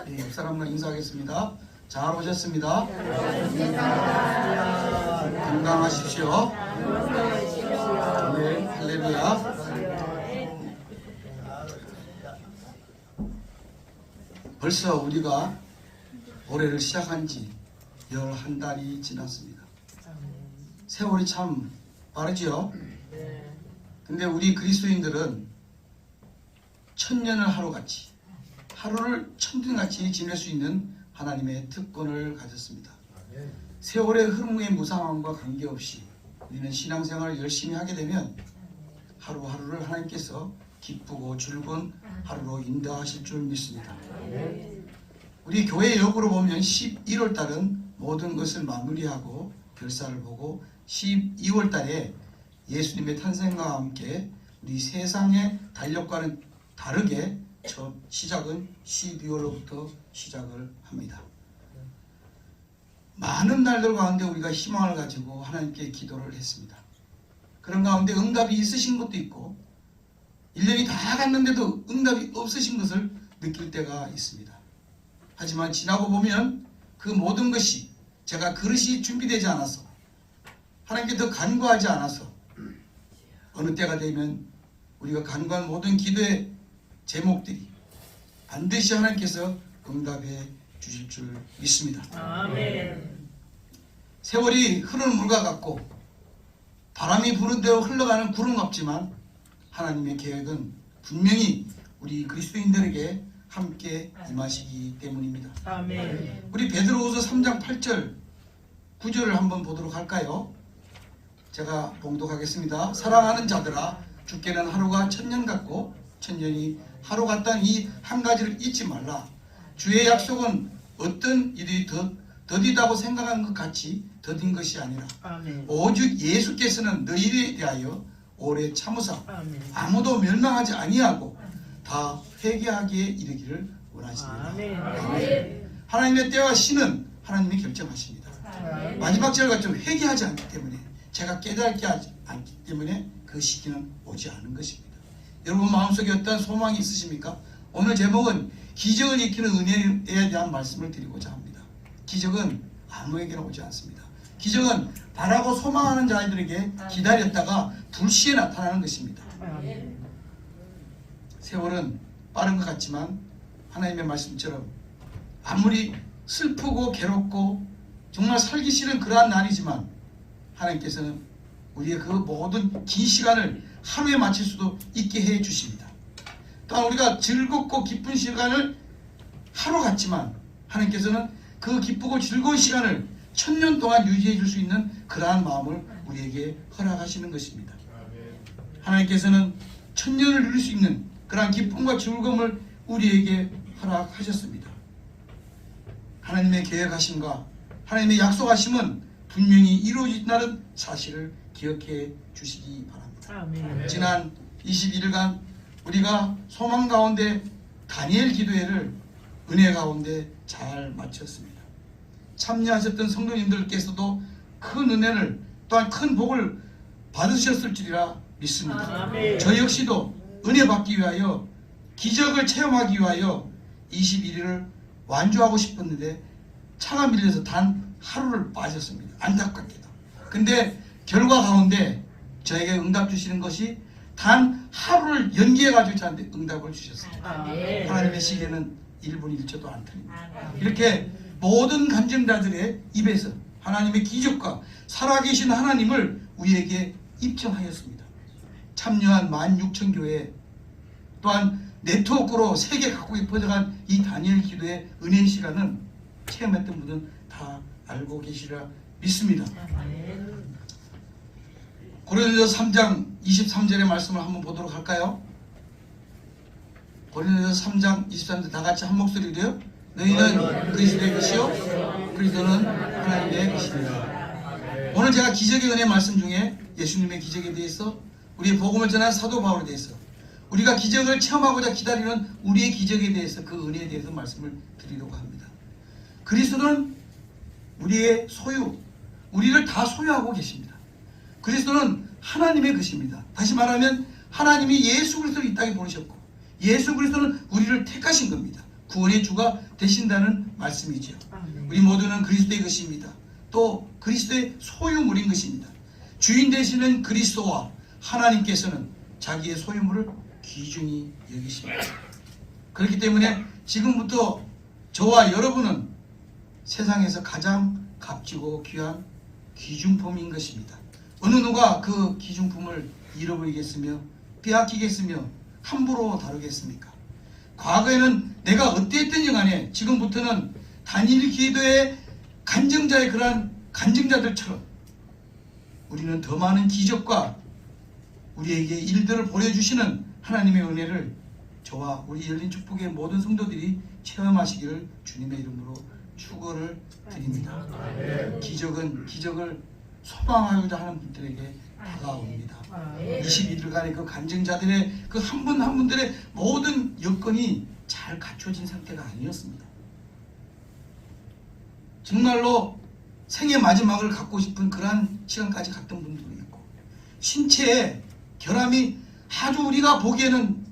네, 옆 사람과 인사하겠습니다. 잘 오셨습니다. 건강하십시오. 네, 할렐루야. 벌써 우리가 올해를 시작한 지 11달이 지났습니다. 세월이 참 빠르죠? 근데 우리 그리스도인들은 천년을 하루같이, 하루를 천년같이 지낼 수 있는 하나님의 특권을 가졌습니다. 세월의 흐름의 무상함과 관계없이 우리는 신앙생활을 열심히 하게 되면 하루하루를 하나님께서 기쁘고 즐거운 하루로 인도하실 줄 믿습니다. 우리 교회 역으로 보면 11월 달은 모든 것을 마무리하고 결사를 보고 12월 달에 예수님의 탄생과 함께 우리 세상의 달력과는 다르게 첫 시작은 12월로부터 시작을 합니다. 많은 날들 가운데 우리가 희망을 가지고 하나님께 기도를 했습니다. 그런 가운데 응답이 있으신 것도 있고 1년이 다 갔는데도 응답이 없으신 것을 느낄 때가 있습니다. 하지만 지나고 보면 그 모든 것이 제가 그릇이 준비되지 않아서 하나님께 더 간구하지 않아서 어느 때가 되면 우리가 간구한 모든 기도의 제목들이 반드시 하나님께서 응답해 주실 줄 믿습니다. 아멘. 세월이 흐르는 물과 같고 바람이 부는 대로 흘러가는 구름 같지만 하나님의 계획은 분명히 우리 그리스도인들에게 함께 임하시기 때문입니다. 아멘. 우리 베드로후서 3장 8절 9절을 한번 보도록 할까요? 제가 봉독하겠습니다. 사랑하는 자들아, 주께는 하루가 천년 같고 천년이 하루 같다는 이 한 가지를 잊지 말라. 주의 약속은 어떤 일이 더디다고 생각하는 것 같이 더딘 것이 아니라 아멘. 오직 예수께서는 너희에 대하여 오래 참으사 아무도 멸망하지 아니하고 다 회개하기에 이르기를 원하시느니라. 하나님의 때와 시는 하나님이 결정하십니다. 마지막 절과 좀 회개하지 않기 때문에, 제가 깨닫지 않기 때문에 그 시기는 오지 않은 것입니다. 여러분 마음속에 어떤 소망이 있으십니까? 오늘 제목은 기적을 익히는 은혜에 대한 말씀을 드리고자 합니다. 기적은 아무에게나 오지 않습니다. 기적은 바라고 소망하는 자들에게 기다렸다가 불시에 나타나는 것입니다. 세월은 빠른 것 같지만 하나님의 말씀처럼 아무리 슬프고 괴롭고 정말 살기 싫은 그러한 날이지만 하나님께서는 우리의 그 모든 긴 시간을 하루에 마칠 수도 있게 해 주십니다. 또한 우리가 즐겁고 기쁜 시간을 하루 같지만 하나님께서는 그 기쁘고 즐거운 시간을 천년 동안 유지해 줄 수 있는 그러한 마음을 우리에게 허락하시는 것입니다. 하나님께서는 천년을 누릴 수 있는 그러한 기쁨과 즐거움을 우리에게 허락하셨습니다. 하나님의 계획하심과 하나님의 약속하심은 분명히 이루어진다는 사실을 기억해 주시기 바랍니다. 아멘. 지난 21일간 우리가 소망 가운데 다니엘 기도회를 은혜 가운데 잘 마쳤습니다. 참여하셨던 성도님들께서도 큰 은혜를 또한 큰 복을 받으셨을 줄이라 믿습니다. 아멘. 저 역시도 은혜 받기 위하여 기적을 체험하기 위하여 21일을 완주하고 싶었는데 차가 밀려서 단 하루를 빠졌습니다. 안타깝게도. 근데 결과 가운데 저에게 응답 주시는 것이 단 하루를 연기해 가지고 저한테 응답을 주셨습니다. 하나님의 시계는 1분 1초도 안 틀립니다. 이렇게 모든 간증자들의 입에서 하나님의 기적과 살아계신 하나님을 우리에게 입증하였습니다. 참여한 16,000교회 또한 네트워크로 세계 각국에 퍼져간 이 다니엘 기도의 은혜의 시간은 체험했던 분은 다 알고 계시리라 믿습니다. 고린도서 3장 23절의 말씀을 한번 보도록 할까요? 고린도서 3장 23절 다 같이 한 목소리로요. 너희는 그리스도의 것이요 그리스도는 하나님의 것이니라. 오늘 제가 기적의 은혜 말씀 중에 예수님의 기적에 대해서 우리의 복음을 전한 사도 바울에 대해서 우리가 기적을 체험하고자 기다리는 우리의 기적에 대해서 그 은혜에 대해서 말씀을 드리려고 합니다. 그리스도는 우리의 소유, 우리를 다 소유하고 계십니다. 그리스도는 하나님의 것입니다. 다시 말하면 하나님이 예수 그리스도를 이 땅에 보내셨고 예수 그리스도는 우리를 택하신 겁니다. 구원의 주가 되신다는 말씀이죠. 우리 모두는 그리스도의 것입니다. 또 그리스도의 소유물인 것입니다. 주인 되시는 그리스도와 하나님께서는 자기의 소유물을 귀중히 여기십니다. 그렇기 때문에 지금부터 저와 여러분은 세상에서 가장 값지고 귀한 귀중품인 것입니다. 어느 누가 그 귀중품을 잃어버리겠으며 빼앗기겠으며 함부로 다루겠습니까? 과거에는 내가 어땠든지 간에 지금부터는 단일 기도의 간증자의 그러한 간증자들처럼 우리는 더 많은 기적과 우리에게 일들을 보내주시는 하나님의 은혜를 저와 우리 열린 축복의 모든 성도들이 체험하시기를 주님의 이름으로 축원을 드립니다. 기적을 소망하고자 하는 분들에게 다가옵니다. 22일간의 그 간증자들의 그 한 분 한 분들의 모든 여건이 잘 갖춰진 상태가 아니었습니다. 정말로 생의 마지막을 갖고 싶은 그러한 시간까지 갔던 분들도 있고, 신체의 결함이 아주 우리가 보기에는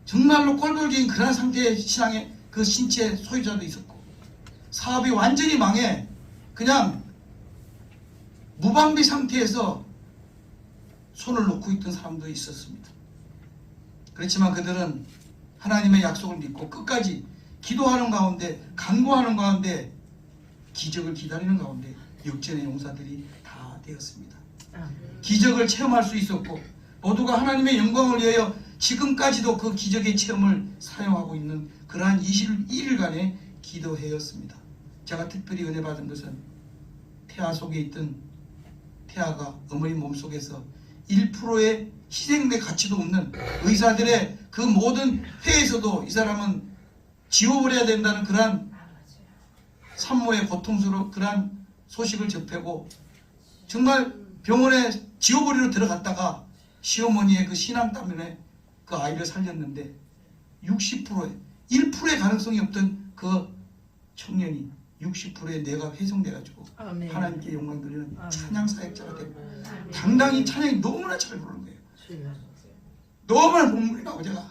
정말로 꼴불견인 그런 상태의 신앙의 그 신체 소유자도 있었고, 사업이 완전히 망해 그냥 무방비 상태에서 손을 놓고 있던 사람도 있었습니다. 그렇지만 그들은 하나님의 약속을 믿고 끝까지 기도하는 가운데, 간구하는 가운데, 기적을 기다리는 가운데 역전의 용사들이 다 되었습니다. 기적을 체험할 수 있었고, 모두가 하나님의 영광을 위하여 지금까지도 그 기적의 체험을 사용하고 있는 그러한 21일간의 기도회였습니다. 제가 특별히 은혜 받은 것은 태아 속에 있던 태아가 어머니 몸속에서 1%의 희생의 가치도 없는 의사들의 그 모든 회에서도 이 사람은 지워버려야 된다는 그러한 산모의 고통스러운 그러한 소식을 접하고, 정말 병원에 지워버리러 들어갔다가 시어머니의 그 신앙 때문에 그 아이를 살렸는데 60%의 1%의 가능성이 없던 그 청년이 60%의 뇌가 훼손돼가지고 하나님께 영광 드리는 찬양 사역자가 되고, 당당히 찬양이 너무나 잘 부르는 거예요. 너무나 눈물이 나고, 제가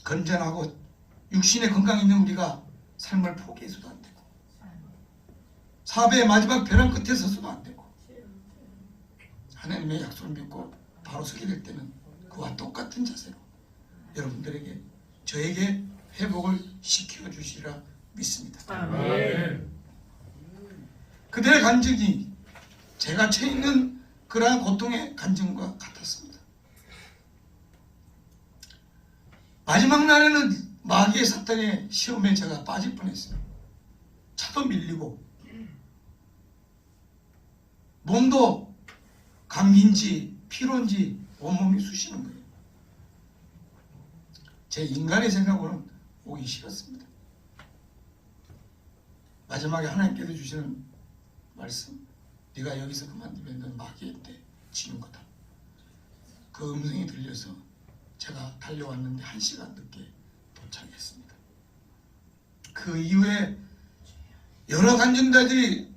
건전하고 육신의 건강 있는 우리가 삶을 포기해서도 안 되고, 사배의 마지막 벼랑 끝에 서서도 안 되고, 하나님의 약속을 믿고 바로 서게 될 때는 그와 똑같은 자세로 여러분들에게, 저에게 회복을 시켜주시리라 믿습니다. 그들의 간증이 제가 처해 있는 그러한 고통의 간증과 같았습니다. 마지막 날에는 마귀의 사탄의 시험에 제가 빠질 뻔했어요. 차도 밀리고 몸도 감기인지 피로인지 온몸이 쑤시는 거예요. 제 인간의 생각으로는 오기 싫었습니다. 마지막에 하나님께서 주시는 말씀, 네가 여기서 그만두면 넌 마귀한테 지는 거다. 그 음성이 들려서 제가 달려왔는데 1시간 늦게 도착했습니다. 그 이후에 여러 간증자들이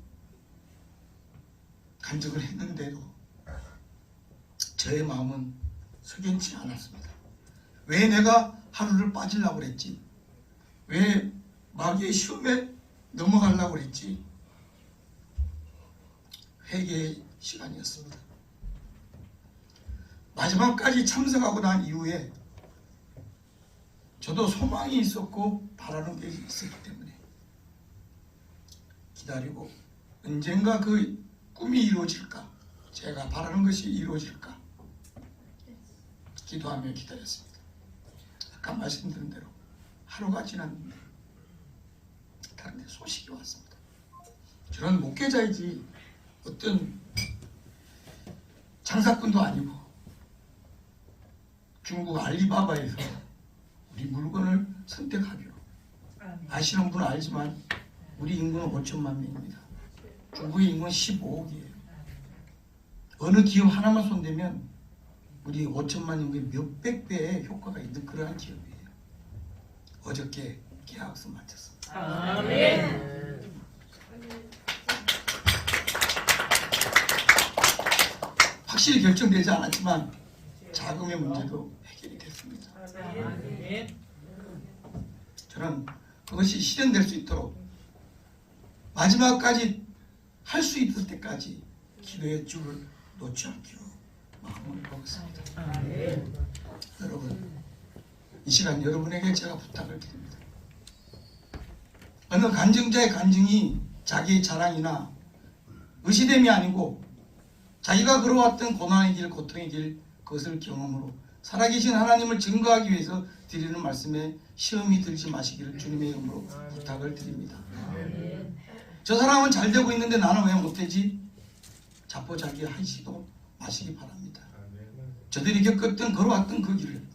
간증을 했는데도 저의 마음은 석연치 않았습니다. 왜 내가 하루를 빠지려고 그랬지? 왜 마귀의 시험에 넘어가려고 그랬지? 회개의 시간이었습니다. 마지막까지 참석하고 난 이후에 저도 소망이 있었고 바라는 게 있었기 때문에 기다리고, 언젠가 그 꿈이 이루어질까, 제가 바라는 것이 이루어질까 기도하며 기다렸습니다. 아까 말씀드린 대로 하루가 지났는데 다른 데 소식이 왔습니다. 저는 목회자이지 어떤 장사꾼도 아니고 중국 알리바바에서 우리 물건을 선택하기로, 아시는 분은 알지만 우리 인구는 5천만 명입니다. 중국의 인구는 15억이에요. 어느 기업 하나만 손대면 우리 5천만 인구의 몇백 배의 효과가 있는 그러한 기업이에요. 어저께 계약서 마쳤습니다. 아멘. 확실히 결정되지 않았지만 자금의 문제도 해결이 됐습니다. 저는 그것이 실현될 수 있도록 마지막까지 할 수 있을 때까지 기도의 줄을 놓지 않기로 마음을 먹었습니다. 여러분, 이 시간 여러분에게 제가 부탁을 드립니다. 어느 간증자의 간증이 자기의 자랑이나 의시됨이 아니고 자기가 걸어왔던 고난의 길, 고통의 길, 그것을 경험으로 살아계신 하나님을 증거하기 위해서 드리는 말씀에 시험이 들지 마시기를 주님의 이름으로 부탁을 드립니다. 저 사람은 잘 되고 있는데 나는 왜 못되지? 자포자기 하시도 마시기 바랍니다. 저들이 겪었던 걸어왔던 그 길을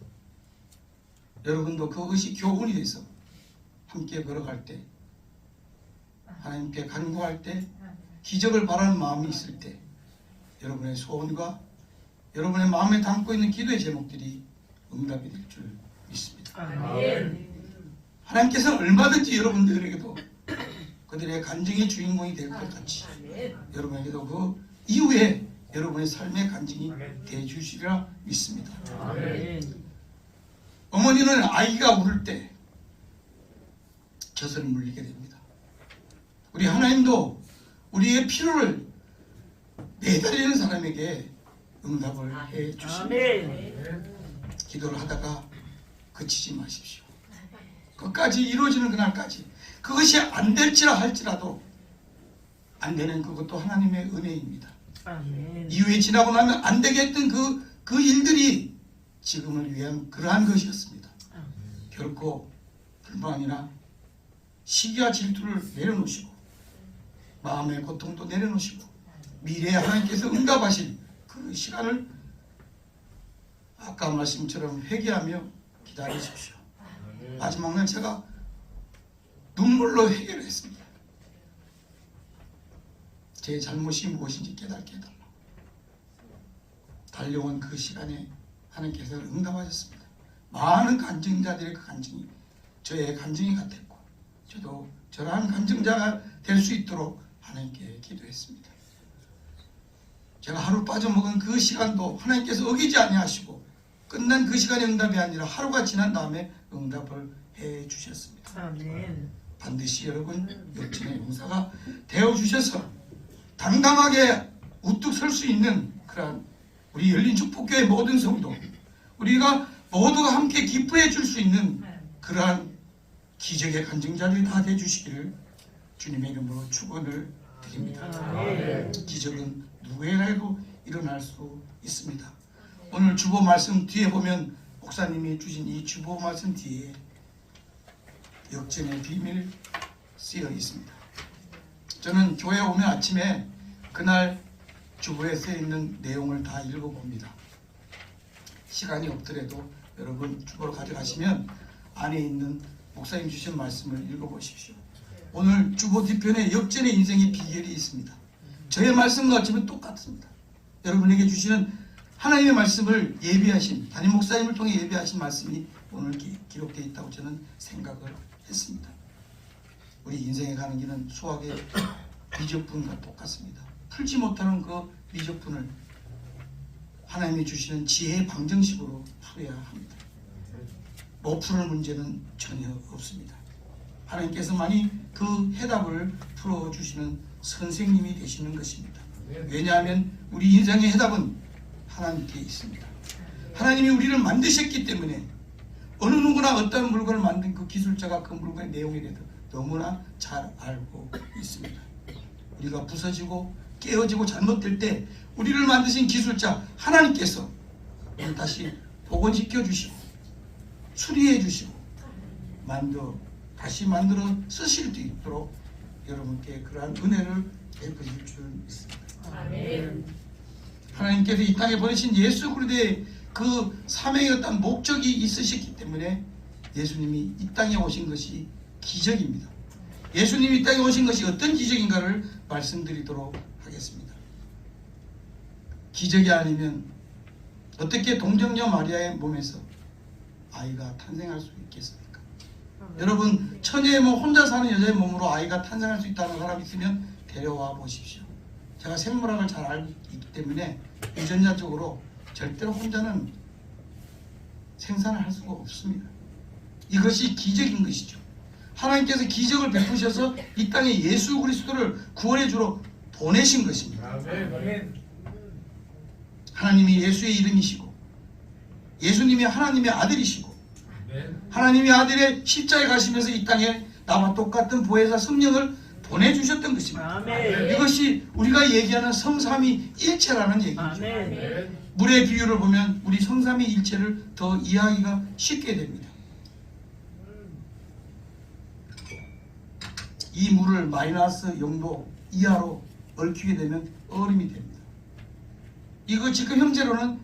여러분도 그것이 교훈이 돼서 함께 걸어갈 때, 하나님께 간구할 때, 기적을 바라는 마음이 있을 때 여러분의 소원과 여러분의 마음에 담고 있는 기도의 제목들이 응답이 될 줄 믿습니다. 하나님께서는 얼마든지 여러분들에게도 그들의 간증의 주인공이 될 것 같이 여러분에게도 그 이후에 여러분의 삶의 간증이 되어주시리라 믿습니다. 어머니는 아이가 울을 때 젖을 물리게 됩니다. 우리 하나님도 우리의 필요를 매달리는 사람에게 응답을 해 주십니다. 기도를 하다가 그치지 마십시오. 끝까지 이루어지는 그날까지 그것이 안 될지라 할지라도 안 되는 그것도 하나님의 은혜입니다. 이후에 지나고 나면 안 되겠던 그 일들이 지금을 위한 그러한 것이었습니다. 결코 불만이나 시기와 질투를 내려놓으시고 마음의 고통도 내려놓으시고 미래에 하나님께서 응답하실 그 시간을 아까 말씀처럼 회개하며 기다리십시오. 마지막 날 제가 눈물로 회개를 했습니다. 제 잘못이 무엇인지 깨닫게 해달라. 달려온 그 시간에 하나님께서 응답하셨습니다. 많은 간증자들의 그 간증이 저의 간증이 같았고 저도 저러한 간증자가 될 수 있도록 하나님께 기도했습니다. 제가 하루 빠져먹은 그 시간도 하나님께서 어기지 아니하시고 끝난 그 시간의 응답이 아니라 하루가 지난 다음에 응답을 해 주셨습니다. 반드시 여러분 역전의 용사가 되어 주셔서 당당하게 우뚝 설 수 있는 그러한 우리 열린 축복교회 모든 성도 우리가 모두가 함께 기뻐해 줄 수 있는 그러한 기적의 간증자들이 다 돼 주시기를 주님의 이름으로 축원을 드립니다. 기적은 누구에게라도 일어날 수 있습니다. 오늘 주보 말씀 뒤에 보면 목사님이 주신 이 주보 말씀 뒤에 역전의 비밀 쓰여 있습니다. 저는 교회 오면 아침에 그날 주보에 쓰여 있는 내용을 다 읽어봅니다. 시간이 없더라도 여러분 주보를 가져가시면 안에 있는 목사님 주신 말씀을 읽어보십시오. 오늘 주보 뒤편에 역전의 인생의 비결이 있습니다. 저의 말씀과 어쩌면 똑같습니다. 여러분에게 주시는 하나님의 말씀을 예비하신 담임 목사님을 통해 예비하신 말씀이 오늘 기록되어 있다고 저는 생각을 했습니다. 우리 인생에 가는 길은 수학의 미적분과 똑같습니다. 풀지 못하는 그 미적분을 하나님이 주시는 지혜의 방정식으로 풀어야 합니다. 못 푸는 문제는 전혀 없습니다. 하나님께서만이 그 해답을 풀어주시는 선생님이 되시는 것입니다. 왜냐하면 우리 인생의 해답은 하나님께 있습니다. 하나님이 우리를 만드셨기 때문에 어느 누구나 어떤 물건을 만든 그 기술자가 그 물건의 내용에 대해서 너무나 잘 알고 있습니다. 우리가 부서지고 깨어지고 잘못될 때 우리를 만드신 기술자 하나님께서 우리를 다시 복원시켜 주시고 수리해 주시고 다시 만들어 쓰실 수 있도록 여러분께 그러한 은혜를 베푸실 줄 믿습니다. 아멘. 하나님께서 이 땅에 보내신 예수 그리스도의 그 사명의 어떤 목적이 있으셨기 때문에 예수님이 이 땅에 오신 것이 기적입니다. 예수님이 이 땅에 오신 것이 어떤 기적인가를 말씀드리도록 하겠습니다. 기적이 아니면 어떻게 동정녀 마리아의 몸에서 아이가 탄생할 수 있겠습니까? 여러분 처녀의 몸 혼자 사는 여자의 몸으로 아이가 탄생할 수 있다는 사람 있으면 데려와 보십시오. 제가 생물학을 잘 알고 있기 때문에 유전자적으로 절대로 혼자는 생산을 할 수가 없습니다. 이것이 기적인 것이죠. 하나님께서 기적을 베푸셔서 이 땅에 예수 그리스도를 구원의 주로 보내신 것입니다. 하나님이 예수의 이름이시고 예수님이 하나님의 아들이시고 하나님의 아들의 십자가에 가시면서 이 땅에 나와 똑같은 보혜사 성령을 보내주셨던 것입니다. 이것이 우리가 얘기하는 성삼위일체라는 얘기죠. 물의 비유를 보면 우리 성삼위일체를 더 이해하기가 쉽게 됩니다. 이 물을 마이너스 0도 이하로 얽히게 되면 얼음이 됩니다. 이거 지금 형제로는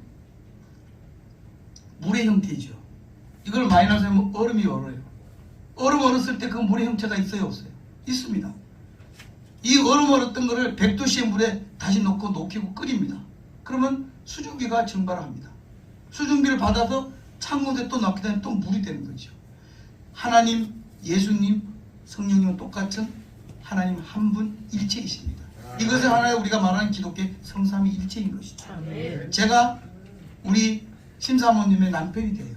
물의 형태이죠. 이걸 마이너스 하면 얼음이 얼어요. 얼음 얼었을 때 그 물의 형태가 있어요, 없어요? 있습니다. 이 얼음 얼었던 거를 100도씨의 물에 다시 넣고 녹이고 끓입니다. 그러면 수증기가 증발합니다. 수증기를 받아서 찬물에 또 넣게 되면 또 물이 되는 거죠. 하나님, 예수님, 성령님은 똑같은 하나님 한 분 일체이십니다. 이것을 하나의 우리가 말하는 기독교의 성삼위일체인 것이죠. 제가 우리 심사모님의 남편이 돼요.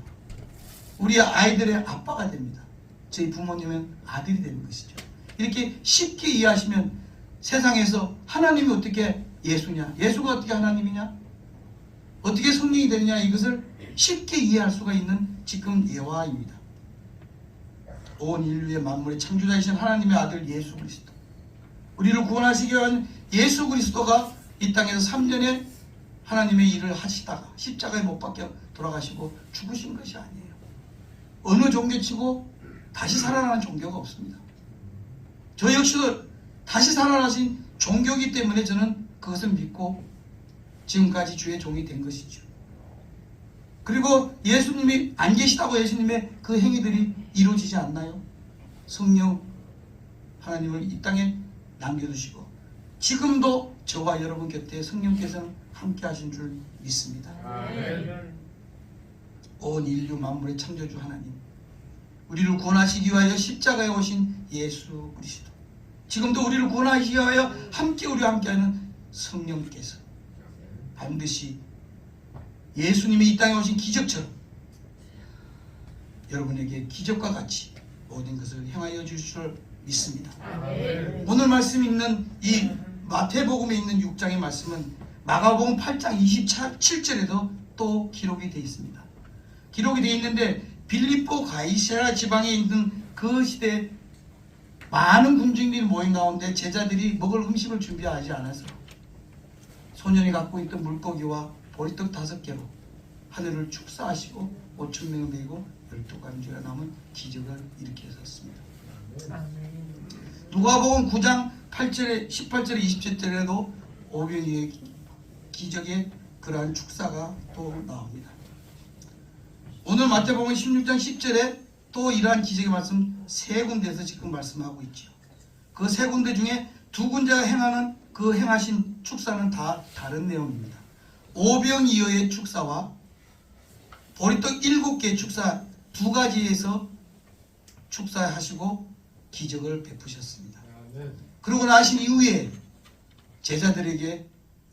우리 아이들의 아빠가 됩니다. 저희 부모님은 아들이 되는 것이죠. 이렇게 쉽게 이해하시면 세상에서 하나님이 어떻게 예수냐, 예수가 어떻게 하나님이냐, 어떻게 성령이 되느냐, 이것을 쉽게 이해할 수가 있는 지금 예화입니다. 온 인류의 만물의 창조자이신 하나님의 아들 예수 그리스도, 우리를 구원하시기 위한 예수 그리스도가 이 땅에서 3년에 하나님의 일을 하시다가 십자가에 못 박혀 돌아가시고 죽으신 것이 아니에요. 어느 종교치고 다시 살아나는 종교가 없습니다. 저 역시도 다시 살아나신 종교이기 때문에 저는 그것을 믿고 지금까지 주의 종이 된 것이죠. 그리고 예수님이 안 계시다고 예수님의 그 행위들이 이루어지지 않나요? 성령 하나님을 이 땅에 남겨두시고 지금도 저와 여러분 곁에 성령께서는 함께 하신 줄 믿습니다. 아멘. 온 인류 만물의 창조주 하나님, 우리를 구원하시기 위하여 십자가에 오신 예수 그리스도, 지금도 우리를 구원하시기 위하여 함께 우리와 함께하는 성령께서 반드시 예수님이 이 땅에 오신 기적처럼 여러분에게 기적과 같이 모든 것을 행하여 주실 줄 믿습니다. 아멘. 오늘 말씀 있는 이 마태복음에 있는 6장의 말씀은 마가복음 8장 27절에도 또 기록이 되어 있습니다. 기록이 되어 있는데 빌립보 가이사랴 지방에 있는 그 시대에 많은 군중들이 모인 가운데 제자들이 먹을 음식을 준비하지 않아서 소년이 갖고 있던 물고기와 보리떡 5개로 하늘을 축사하시고 5,000명을 먹이고 12가지가 남은 기적을 일으켰었습니다. 누가복음 9장 8절에 18절에 20절에도 오병이의 기적의 그러한 축사가 또 나옵니다. 오늘 마태복음 16장 10절에 또 이러한 기적의 말씀 3군데에서 지금 말씀하고 있죠. 그 3군데 중에 2군데가 행하는 그 행하신 축사는 다 다른 내용입니다. 오병이어의 축사와 보리떡 7개의 축사 2가지에서 축사하시고 기적을 베푸셨습니다. 그러고 나신 이후에 제자들에게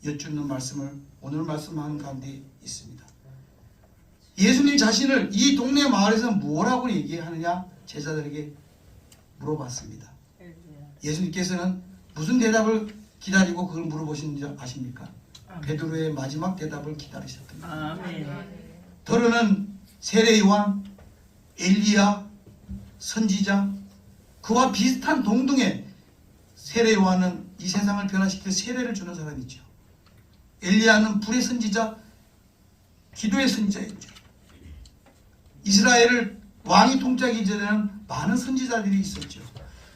여쭙는 말씀을 오늘 말씀하는 가운데 있습니다. 예수님 자신을 이 동네 마을에서 뭐라고 얘기하느냐 제자들에게 물어봤습니다. 예수님께서는 무슨 대답을 기다리고 그걸 물어보시는지 아십니까? 베드로의 마지막 대답을 기다리셨던 겁니다. 더러는 세례 요한, 엘리야, 선지자, 그와 비슷한 동등의 세례 요한은 이 세상을 변화시킬 세례를 주는 사람이죠. 엘리야는 불의 선지자, 기도의 선지자였죠. 이스라엘을 왕이 통치하기 전에는 많은 선지자들이 있었죠.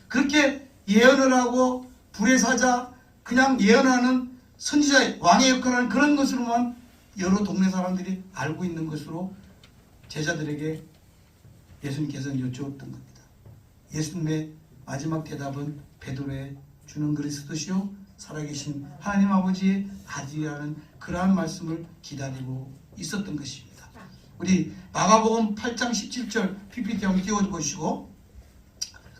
그렇게 예언을 하고 불의 사자, 그냥 예언하는 선지자, 왕의 역할을 하는 그런 것으로만 여러 동네 사람들이 알고 있는 것으로 제자들에게 예수님께서는 여쭈었던 겁니다. 예수님의 마지막 대답은 베드로의 주는 그리스도시요 살아계신 하나님 아버지의 아들이라는 그러한 말씀을 기다리고 있었던 것입니다. 우리 마가복음 8장 17절 PPT 한번 띄워보시고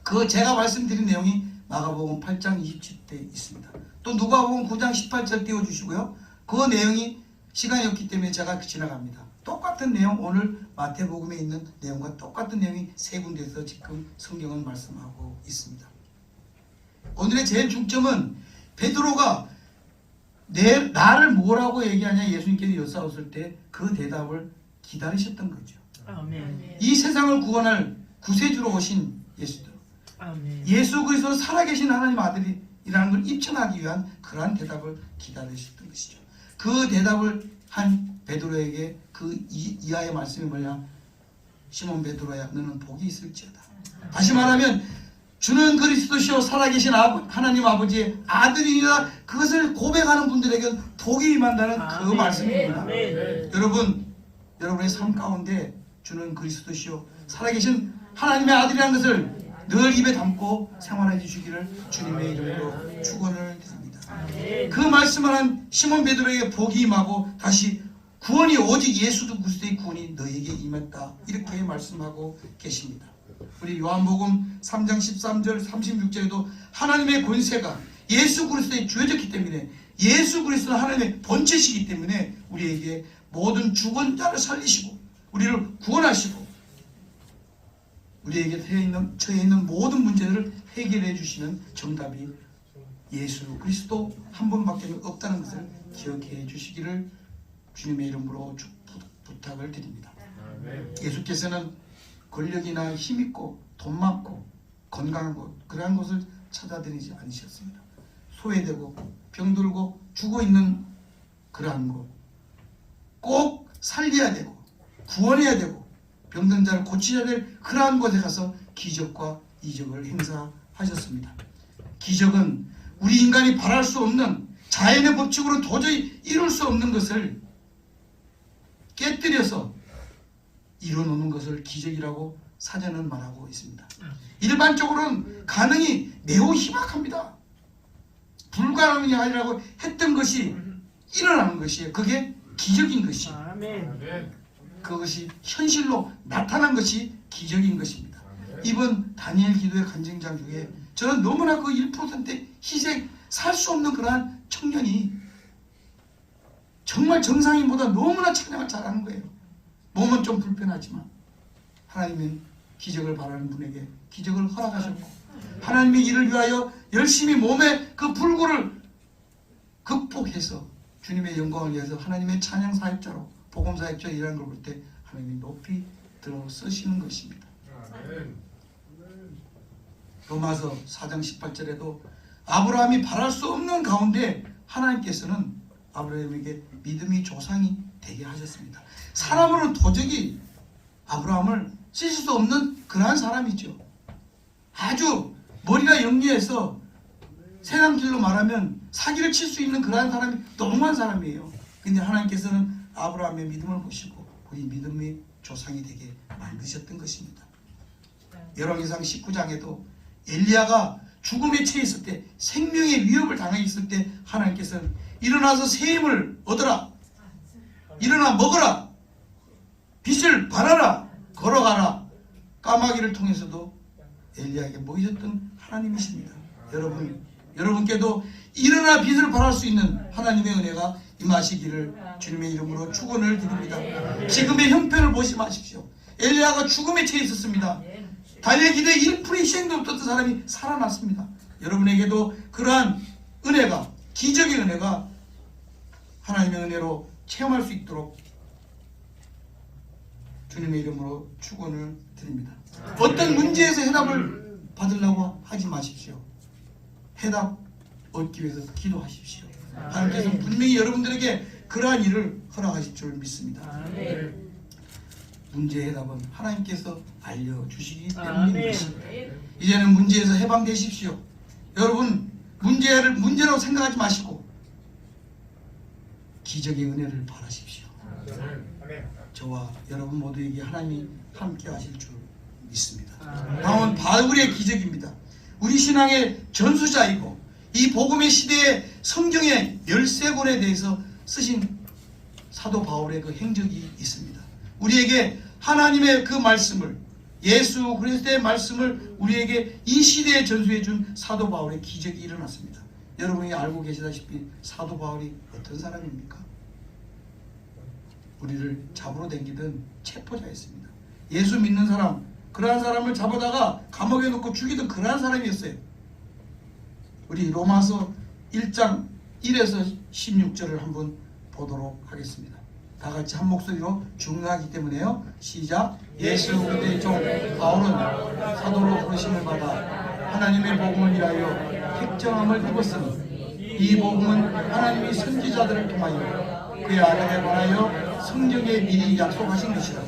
그 제가 말씀드린 내용이 마가복음 8장 27절에 있습니다. 또 누가복음 9장 18절 띄워주시고요. 그 내용이 시간이 없기 때문에 제가 지나갑니다. 똑같은 내용, 오늘 마태복음에 있는 내용과 똑같은 내용이 세 군데에서 지금 성경은 말씀하고 있습니다. 오늘의 제일 중점은 베드로가 나를 뭐라고 얘기하냐 예수님께서 여쭈었을 때 그 대답을 기다리셨던 거죠. 아멘. 이 세상을 구원할 구세주로 오신 예수도, 아멘. 예수 그리스도 살아계신 하나님 아들이라는 걸 입증하기 위한 그러한 대답을 기다리셨던 것이죠. 그 대답을 한 베드로에게 그 이하의 말씀이 뭐냐? 시몬 베드로야, 너는 복이 있을지어다. 다시 말하면 주는 그리스도시요 살아계신 하나님 아버지의 아들이라 그것을 고백하는 분들에게 복이 임한다는 그 아멘. 말씀입니다. 아멘. 여러분의 삶 가운데 주는 그리스도시요 살아계신 하나님의 아들이라는 것을 늘 입에 담고 생활해 주시기를 주님의 이름으로 축원을 드립니다. 그 말씀을 한 시몬 베드로에게 복이 임하고 다시 구원이 오직 예수 그리스도의 구원이 너에게 임했다, 이렇게 말씀하고 계십니다. 우리 요한복음 3장 13절 36절에도 하나님의 권세가 예수 그리스도에 주어졌기 때문에, 예수 그리스도는 하나님의 본체시기 때문에 우리에게 모든 죽은 자를 살리시고 우리를 구원하시고 우리에게 처해 있는 모든 문제들을 해결해 주시는 정답이 예수 그리스도 한 분밖에 없다는 것을 기억해 주시기를 주님의 이름으로 부탁을 드립니다. 예수께서는 권력이나 힘있고 돈 많고 건강한 곳, 그러한 곳을 찾아다니지 않으셨습니다. 소외되고 병들고 죽어있는 그러한 곳, 꼭 살려야 되고 구원해야 되고 병든 자를 고쳐야 될 그러한 곳에 가서 기적과 이적을 행사하셨습니다. 기적은 우리 인간이 바랄 수 없는, 자연의 법칙으로 도저히 이룰 수 없는 것을 깨뜨려서 이뤄놓는 것을 기적이라고 사전은 말하고 있습니다. 일반적으로는 가능이 매우 희박합니다. 불가능이 아니라고 했던 것이 일어나는 것이에요. 그게 기적인 것이에요. 아멘. 그것이 현실로 나타난 것이 기적인 것입니다. 이번 다니엘 기도의 간증장 중에 저는 너무나 그 1% 희생, 살 수 없는 그러한 청년이 정말 정상인보다 너무나 찬양을 잘하는 거예요. 몸은 좀 불편하지만 하나님은 기적을 바라는 분에게 기적을 허락하셨고, 하나님의 일을 위하여 열심히 몸의 그 불구를 극복해서 주님의 영광을 위해서 하나님의 찬양 사역자로, 복음 사역자로 일하는 걸 볼 때 하나님이 높이 들어 쓰시는 것입니다. 로마서 4장 18절에도 아브라함이 바랄 수 없는 가운데 하나님께서는 아브라함에게 믿음이 조상이 되게 하셨습니다. 사람으로는 도저히 아브라함을 쓰실 수 없는 그러한 사람이죠. 아주 머리가 영리해서 세상 길로 말하면 사기를 칠 수 있는 그러한 사람이 너무한 사람이에요. 근데 하나님께서는 아브라함의 믿음을 보시고 그의 믿음의 조상이 되게 만드셨던 것입니다. 열왕기상 19장에도 엘리야가 죽음에 처해 있을 때, 생명의 위협을 당해 있을 때 하나님께서는 일어나서 새 힘을 얻어라, 일어나 먹어라, 빛을 발하라, 걸어가라, 까마귀를 통해서도 엘리야에게 모이셨던 하나님이십니다. 여러분께도 일어나 빛을 발할 수 있는 하나님의 은혜가 임하시기를 주님의 이름으로 축원을 드립니다. 지금의 형편을 보지 마십시오. 엘리야가 죽음에 처해 있었습니다. 다니엘 기도에 1% 희생도 없었던 사람이 살아났습니다. 여러분에게도 그러한 은혜가, 기적의 은혜가 하나님의 은혜로 체험할 수 있도록 주님의 이름으로 축원을 드립니다. 어떤 문제에서 해답을 받으려고 하지 마십시오. 해답 얻기 위해서 기도하십시오. 하나님께서 분명히 여러분들에게 그러한 일을 허락하실 줄 믿습니다. 문제의 해답은 하나님께서 알려주시기 때문입니다. 이제는 문제에서 해방되십시오. 여러분, 문제를 문제라고 생각하지 마시고 기적의 은혜를 바라십시오. 저와 여러분 모두에게 하나님이 함께 하실 줄 믿습니다. 다음은 바울의 기적입니다. 우리 신앙의 전수자이고 이 복음의 시대에 성경의 13권에 대해서 쓰신 사도 바울의 그 행적이 있습니다. 우리에게 하나님의 그 말씀을, 예수 그리스도의 말씀을 우리에게 이 시대에 전수해 준 사도 바울의 기적이 일어났습니다. 여러분이 알고 계시다시피 사도 바울이 어떤 사람입니까? 우리를 잡으러 다니던 체포자였습니다. 예수 믿는 사람, 그러한 사람을 잡아다가 감옥에 넣고 죽이던 그러한 사람이었어요. 우리 로마서 1장 1에서 16절을 한번 보도록 하겠습니다. 다 같이 한 목소리로 중요하기 때문에요. 시작. 예수 그리스도의 종 바울은 사도로 부르심을 받아 하나님의 복음을 위하여 택정함을 입었으니 이 복음은 하나님이 선지자들을 통하여 그의 아들에 관하여 성경에 미리 약속하신 것이라.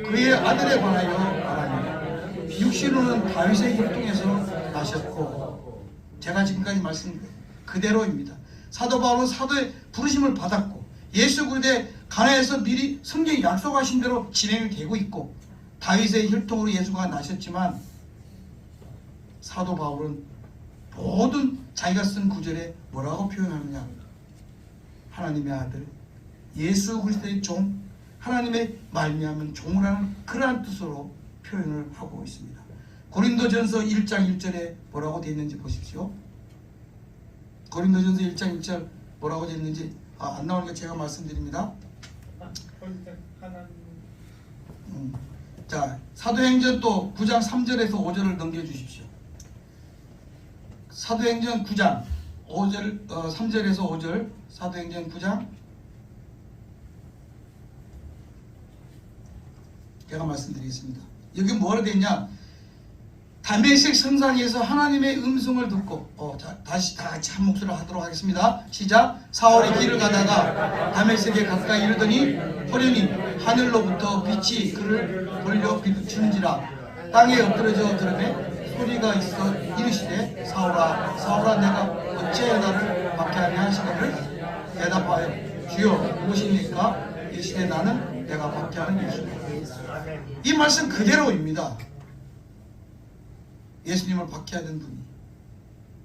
그의 아들에 관하여 말하니 육신으로는 다윗의 혈통에서 나셨고, 제가 지금까지 말씀드린 그대로입니다. 사도 바울은 사도의 부르심을 받았고 예수 그리스도의 가나에서 미리 성경이 약속하신 대로 진행이 되고 있고, 다윗의 혈통으로 예수가 나셨지만 사도 바울은 모든 자기가 쓴 구절에 뭐라고 표현하느냐, 하나님의 아들, 예수 그리스도의 종, 하나님의 말미암은 종을 하는 그러한 뜻으로 표현을 하고 있습니다. 고린도전서 1장 1절에 뭐라고 되어 있는지 보십시오. 고린도전서 1장 1절 뭐라고 되어 있는지 안 나오니까 제가 말씀드립니다. 자, 사도행전 또 9장 3절에서 5절을 넘겨주십시오. 사도행전 9장 3절에서 5절, 사도행전 9장 제가 말씀드리겠습니다. 여기 뭐라 되어 있냐, 다메섹 성산에서 하나님의 음성을 듣고 다시 다 같이 한 목소리로 하도록 하겠습니다. 시작. 사울이 길을 가다가 다메섹에 가까이 이르더니 호련히 하늘로부터 빛이 그를 돌려 비추는지라. 땅에 엎드러져 들으매 소리가 있어 이르시되 사울아 사울아 내가 어찌하여 나를 박해하냐 하시거늘 대답하여 주여 무엇입니까? 이르시되 나는 내가 박해하는 예수다. 이 말씀 그대로입니다. 예수님을 박해하던 분이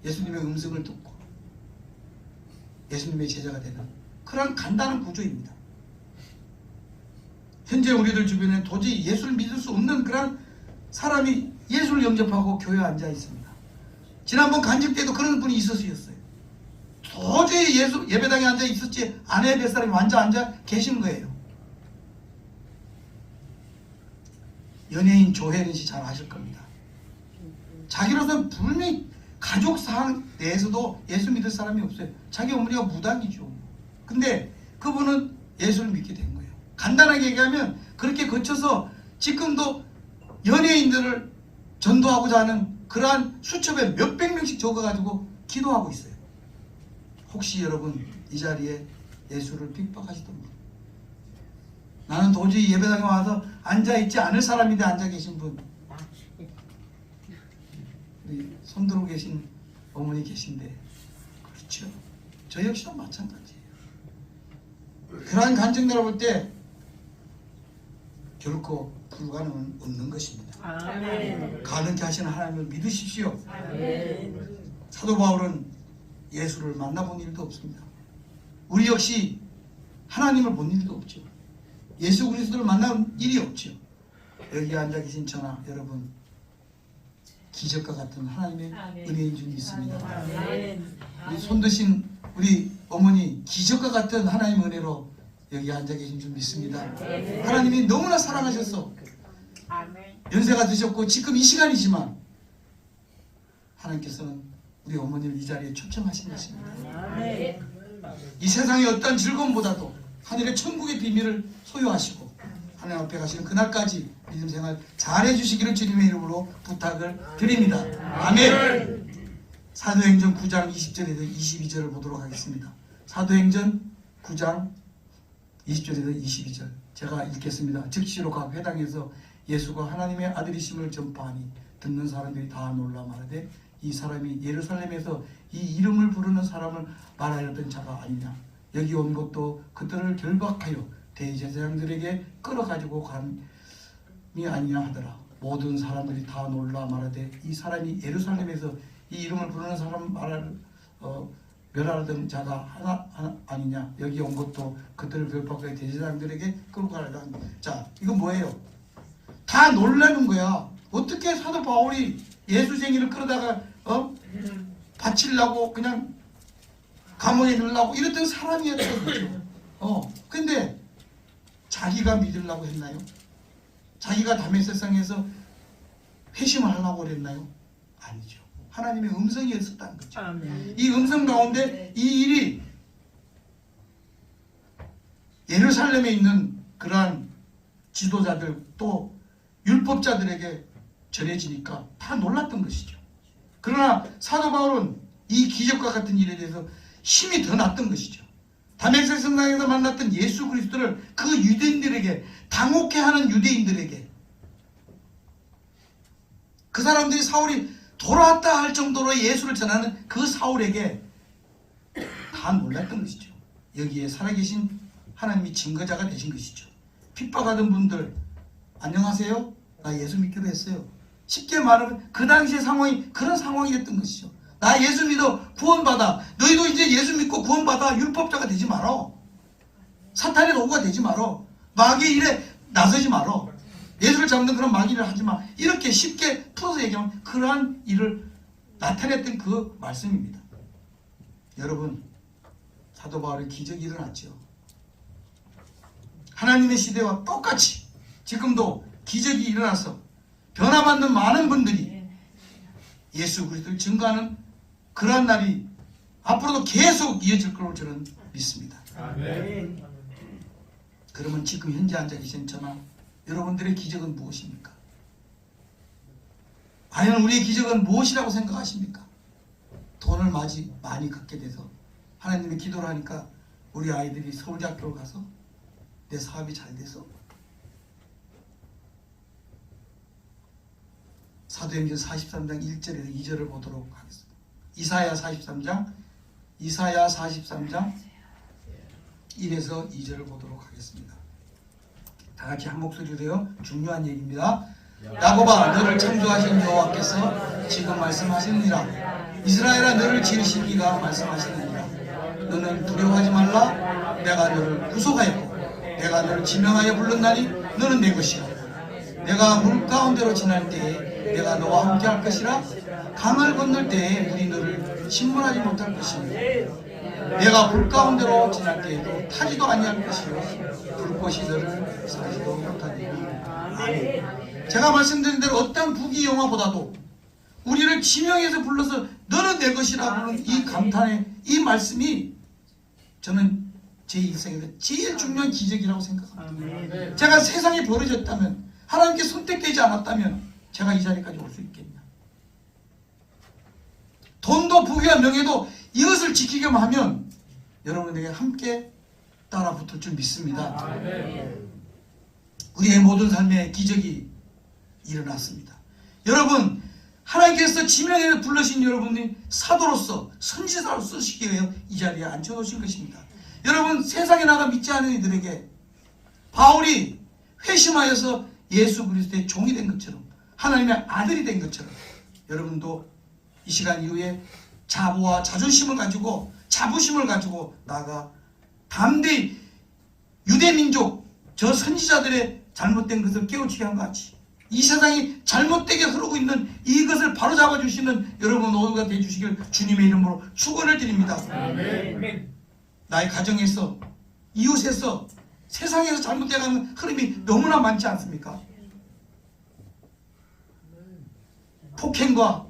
예수님의 음성을 듣고 예수님의 제자가 되는 그런 간단한 구조입니다. 현재 우리들 주변에 도저히 예수를 믿을 수 없는 그런 사람이 예수를 영접하고 교회에 앉아 있습니다. 지난번 간증 때도 그런 분이 있었어요. 도저히 예수 예배당에 앉아 있었지 아내의 뱃사람이 완전 앉아 계신 거예요. 연예인 조혜린 씨 잘 아실 겁니다. 자기로서는 분명히 가족 사항 내에서도 예수 믿을 사람이 없어요. 자기 어머니가 무당이죠. 근데 그분은 예수를 믿게 된 거예요. 간단하게 얘기하면 그렇게 거쳐서 지금도 연예인들을 전도하고자 하는 그러한 수첩에 몇백 명씩 적어가지고 기도하고 있어요. 혹시 여러분 이 자리에 예수를 핍박하시던 분, 나는 도저히 예배당에 와서 앉아있지 않을 사람인데 앉아 계신 분, 우리 손들고 계신 어머니 계신데, 그렇죠. 저 역시도 마찬가지예요. 그러한 간증들을 볼 때 결코 불가능은 없는 것입니다. 아멘. 가능케 하시는 하나님을 믿으십시오. 아멘. 사도 바울은 예수를 만나본 일도 없습니다. 우리 역시 하나님을 본 일도 없죠. 예수 그리스도를 만난 일이 없죠. 여기 앉아 계신 저나 여러분, 기적과 같은 하나님의 은혜인 줄 믿습니다. 우리 손 드신 우리 어머니, 기적과 같은 하나님의 은혜로 여기 앉아 계신 줄 믿습니다. 하나님이 너무나 사랑하셔서 연세가 드셨고 지금 이 시간이지만 하나님께서는 우리 어머니를 이 자리에 초청하신 것입니다. 이 세상의 어떤 즐거움보다도 하늘의 천국의 비밀을 소유하시고 하나님 앞에 가시는 그날까지 믿음 생활 잘 해주시기를 주님의 이름으로 부탁을 드립니다. 아멘. 사도행전 9장 20절에서 22절을 보도록 하겠습니다. 사도행전 9장 20절에서 22절 제가 읽겠습니다. 즉시로 각 회당에서 예수가 하나님의 아들이심을 전파하니 듣는 사람들이 다 놀라 말하되 이 사람이 예루살렘에서 이 이름을 부르는 사람을 말하였던 자가 아니냐. 여기 온 것도 그들을 결박하여 대제사장들에게 끌어가지고 감이 아니냐 하더라. 모든 사람들이 다 놀라 말하되 이 사람이 예루살렘에서 이 이름을 부르는 사람 멸하던 자가 하나 아니냐. 여기 온 것도 그들을 결박하여 대제사장들에게 끌고 가려다. 자, 이건 뭐예요? 다 놀라는 거야. 어떻게 사도 바울이 예수쟁이를 끌어다가 바치려고 그냥 감옥에 넣으려고 이랬던 사람이었던 거죠. 근데 자기가 믿으려고 했나요? 자기가 다메섹성에서 회심을 하려고 그랬나요? 아니죠. 하나님의 음성이 있었다는 거죠. 아멘. 이 음성 가운데 이 일이 예루살렘에 있는 그러한 지도자들 또 율법자들에게 전해지니까 다 놀랐던 것이죠. 그러나 사도 바울은 이 기적과 같은 일에 대해서 힘이 더 났던 것이죠. 다메섹 성당에서 만났던 예수 그리스도를 그 유대인들에게, 당혹해하는 유대인들에게, 그 사람들이 사울이 돌아왔다 할 정도로 예수를 전하는 그 사울에게 다 놀랐던 것이죠. 여기에 살아계신 하나님이 증거자가 되신 것이죠. 핍박하던 분들, 안녕하세요, 나 예수 믿기로 했어요. 쉽게 말하면 그 당시의 상황이 그런 상황이었던 것이죠. 나 예수 믿어 구원받아. 너희도 이제 예수 믿고 구원받아. 율법자가 되지 말아. 사탄의 도구가 되지 말아. 마귀의 일에 나서지 말아. 예수를 잡는 그런 마귀 일을 하지 마. 이렇게 쉽게 풀어서 얘기하면 그러한 일을 나타냈던 그 말씀입니다. 여러분, 사도 바울의 기적이 일어났죠. 하나님의 시대와 똑같이 지금도 기적이 일어나서 변화받는 많은 분들이 예수 그리스도를 증거하는 그러한 날이 앞으로도 계속 이어질 것으로 저는 믿습니다. 아멘. 그러면 지금 현재 앉아 계신 저나 여러분들의 기적은 무엇입니까? 과연 우리의 기적은 무엇이라고 생각하십니까? 돈을 많이 갖게 돼서 하나님의 기도를 하니까 우리 아이들이 서울대학교를 가서 내 사업이 잘 돼서, 사도행전 43장 1절에서 2절을 보도록 하겠습니다. 이사야 43장 1에서 2절을 보도록 하겠습니다. 다 같이 한 목소리로 해요. 중요한 얘기입니다. 야곱아, 너를 창조하신 여호와께서 지금 말씀하시느니라. 이스라엘아, 너를 지으신 이가 말씀하시느니라. 너는 두려워하지 말라. 내가 너를 구속하였고 내가 너를 지명하여 불렀나니 너는 내 것이라. 내가 물 가운데로 지날 때에 내가 너와 함께 할 것이라. 강을 건널 때에 물이 너를 침몰하지 못할 것이며 내가 불 가운데로 지날 때에도 타지도 아니할 것이요 불꽃이 너를 사지도 못하리니. 아멘. 제가 말씀드린 대로 어떤 부귀 영화보다도 우리를 지명해서 불러서 너는 내 것이라 부른 이 감탄의 이 말씀이 저는 제 인생에서 제일 중요한 기적이라고 생각합니다. 아멘. 제가 세상에 벌어졌다면, 하나님께 선택되지 않았다면 제가 이 자리까지 올 수 있겠냐? 돈도 부귀와 명예도 이것을 지키기만 하면 여러분에게 함께 따라 붙을 줄 믿습니다. 아멘. 우리의 모든 삶에 기적이 일어났습니다. 여러분, 하나님께서 지명에 불러신 여러분이 사도로서, 선지자로 쓰시기 위해 이 자리에 앉혀놓으신 것입니다. 여러분, 세상에 나가 믿지 않은 이들에게 바울이 회심하여서 예수 그리스도의 종이 된 것처럼, 하나님의 아들이 된 것처럼, 여러분도 이 시간 이후에 자부와 자존심을 가지고, 자부심을 가지고 나아가 담대히 유대민족, 저 선지자들의 잘못된 것을 깨우치게 한 것 같이 이 세상이 잘못되게 흐르고 있는 이것을 바로잡아 주시는 여러분 모두가 되어주시길 주님의 이름으로 축원을 드립니다. 아멘. 나의 가정에서, 이웃에서, 세상에서 잘못되어가는 흐름이 너무나 많지 않습니까? 폭행과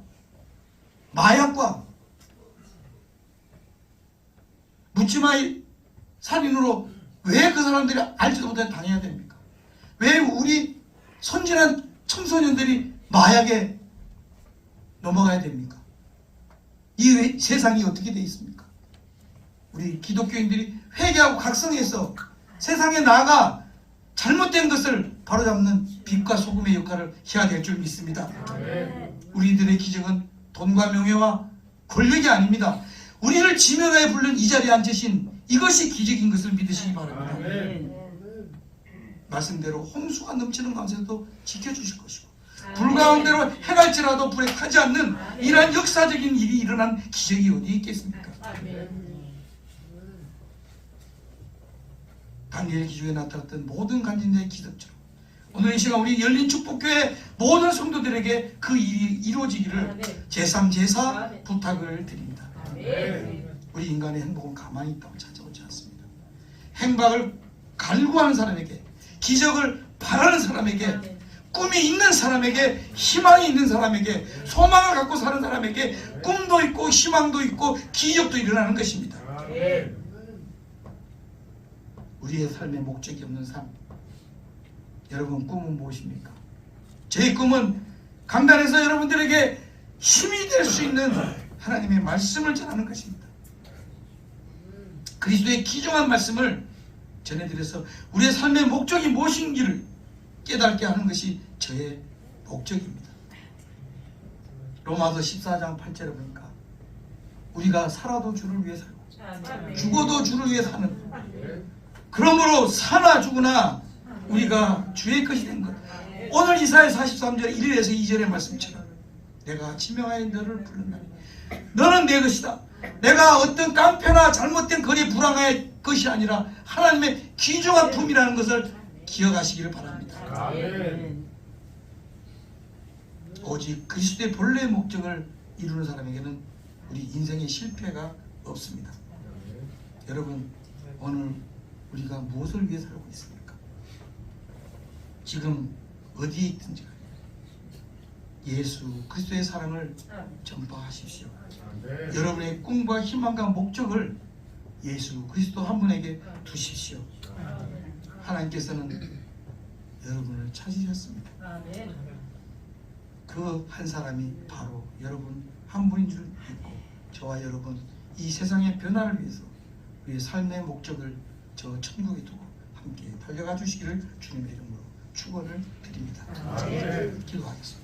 마약과 묻지마의 살인으로 왜 그 사람들이 알지도 못해 당해야 됩니까? 왜 우리 선진한 청소년들이 마약에 넘어가야 됩니까? 이 세상이 어떻게 되어 있습니까? 우리 기독교인들이 회개하고 각성해서 세상에 나아가 잘못된 것을 바로잡는 빛과 소금의 역할을 해야 될 줄 믿습니다. 우리들의 기적은 돈과 명예와 권력이 아닙니다. 우리를 지명하여 부른 이 자리에 앉으신 이것이 기적인 것을 믿으시기 바랍니다. 말씀대로 홍수가 넘치는 가운데서도 지켜주실 것이고, 불 가운데로 해갈지라도 불에 타지 않는 이러한 역사적인 일이 일어난 기적이 어디 있겠습니까? 다니엘 기적에 나타났던 모든 간증자의 기적처럼 오늘 이 시간 우리 열린 축복교회 모든 성도들에게 그 일이 이루어지기를 제3, 제4 부탁을 드립니다. 우리 인간의 행복은 가만히 있다고 찾아오지 않습니다. 행복을 갈구하는 사람에게, 기적을 바라는 사람에게, 꿈이 있는 사람에게, 희망이 있는 사람에게, 소망을 갖고 사는 사람에게 꿈도 있고 희망도 있고 기적도 일어나는 것입니다. 우리의 삶에 목적이 없는 삶, 여러분 꿈은 무엇입니까? 제 꿈은 강단에서 여러분들에게 힘이 될 수 있는 하나님의 말씀을 전하는 것입니다. 그리스도의 귀중한 말씀을 전해드려서 우리의 삶의 목적이 무엇인지를 깨닫게 하는 것이 저의 목적입니다. 로마서 14장 8절에 보니까 우리가 살아도 주를 위해 살고 죽어도 주를 위해 사는, 그러므로 사나 죽으나 우리가 주의 것이 된 것. 오늘 이사야 43절 1절에서 2절의 말씀처럼 내가 지명하여 너를 부른다니 너는 내 것이다. 내가 어떤 깡패나 잘못된 거리에 불황할 것이 아니라 하나님의 귀중한 품이라는 것을 기억하시기를 바랍니다. 오직 그리스도의 본래의 목적을 이루는 사람에게는 우리 인생의 실패가 없습니다. 여러분, 오늘 우리가 무엇을 위해 살고 있습니까? 지금 어디에 있든지 예수 그리스도의 사랑을 전파하십시오. 여러분의 꿈과 희망과 목적을 예수 그리스도 한 분에게 두십시오. 하나님께서는 여러분을 찾으셨습니다. 그 한 사람이 바로 여러분 한 분인 줄 믿고 저와 여러분 이 세상의 변화를 위해서 우리의 삶의 목적을 저 천국에 두고 함께 달려가 주시기를 주님의 이름으로 축원을 드립니다. 기도하겠습니다.